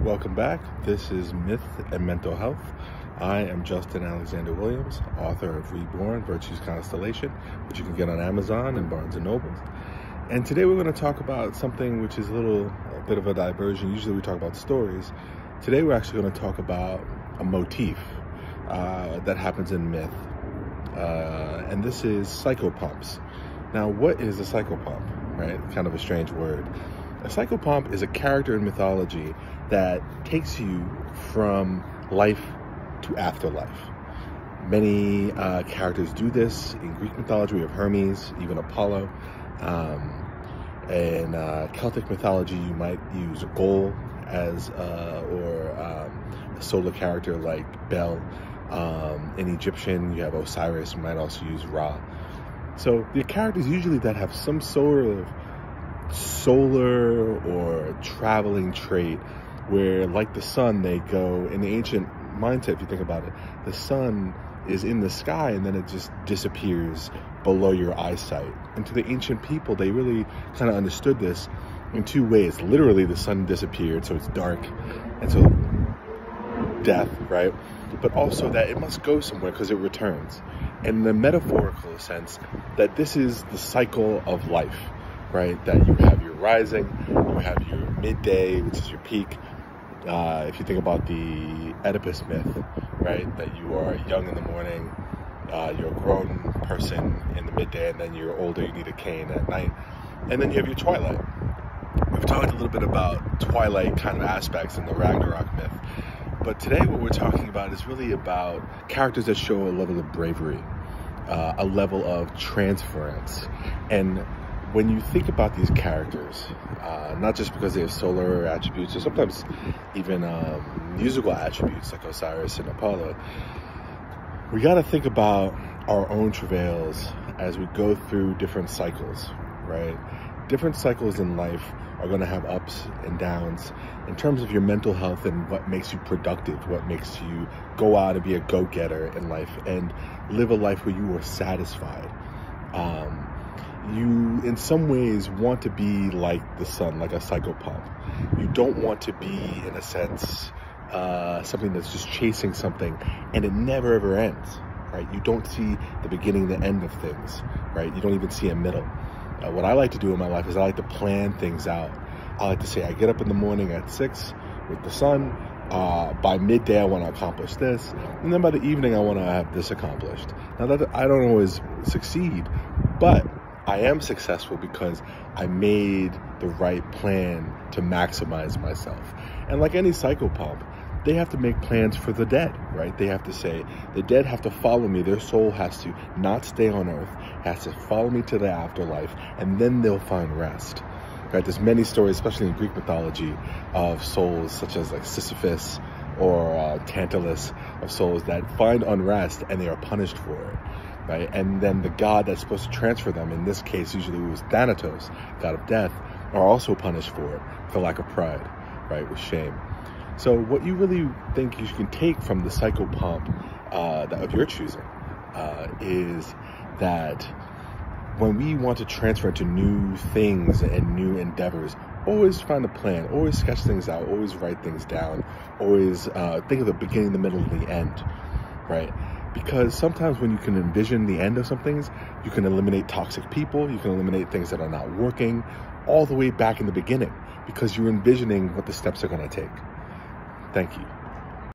Welcome back. This is Myth and Mental Health. I am Justin Alexander Williams, author of Reborn, Virtue's Constellation, which you can get on Amazon and Barnes & Noble. And today we're going to talk about something which is a bit of a diversion. Usually we talk about stories. Today we're actually going to talk about a motif that happens in myth. And this is psychopomps. Now, what is a psychopomp, right? Kind of a strange word. A psychopomp is a character in mythology that takes you from life to afterlife. Many characters do this. In Greek mythology, we have Hermes, even Apollo. In Celtic mythology, you might use a ghoul as a solar character like Bel. In Egyptian, you have Osiris. You might also use Ra. So the characters usually that have some sort of solar or traveling trait where, like the sun, they go in the ancient mindset. If you think about it, the sun is in the sky and then it just disappears below your eyesight. And to the ancient people, they really kind of understood this in two ways. Literally, the sun disappeared, so it's dark, and so death, right? But also that it must go somewhere because it returns. And in the metaphorical sense, that this is the cycle of life, right? That you have your rising, you have your midday, which is your peak. If you think about the Oedipus myth, right? That you are young in the morning, you're a grown person in the midday, and then you're older, you need a cane at night. And then you have your twilight. We've talked a little bit about twilight kind of aspects in the Ragnarok myth. But today what we're talking about is really about characters that show a level of bravery, a level of transference. And when you think about these characters, not just because they have solar attributes, or sometimes even musical attributes like Osiris and Apollo, we got to think about our own travails as we go through different cycles, right? Different cycles in life are going to have ups and downs in terms of your mental health and what makes you productive, what makes you go out and be a go-getter in life and live a life where you are satisfied. You, in some ways, want to be like the sun, like a psychopomp. You don't want to be, in a sense, something that's just chasing something and it never ever ends, right? You don't see the beginning, the end of things, right? You don't even see a middle. What I like to do in my life is I like to plan things out. I like to say I get up in the morning at 6 with the sun. By midday, I want to accomplish this. And then by the evening, I want to have this accomplished. Now, that I don't always succeed, but I am successful because I made the right plan to maximize myself. And like any psychopomp, they have to make plans for the dead, right? They have to say, the dead have to follow me. Their soul has to not stay on earth, has to follow me to the afterlife, and then they'll find rest, right? There's many stories, especially in Greek mythology, of souls such as like Sisyphus or Tantalus, of souls that find unrest and they are punished for it, right? And then the god that's supposed to transfer them, in this case, usually it was Thanatos, god of death, are also punished for it, for lack of pride, right? With shame. So what you really think you can take from the psychopomp of your choosing is that when we want to transfer into new things and new endeavors, always find a plan, always sketch things out, always write things down, always think of the beginning, the middle, and the end, right? Because sometimes when you can envision the end of some things, you can eliminate toxic people, you can eliminate things that are not working, all the way back in the beginning, because you're envisioning what the steps are going to take. Thank you.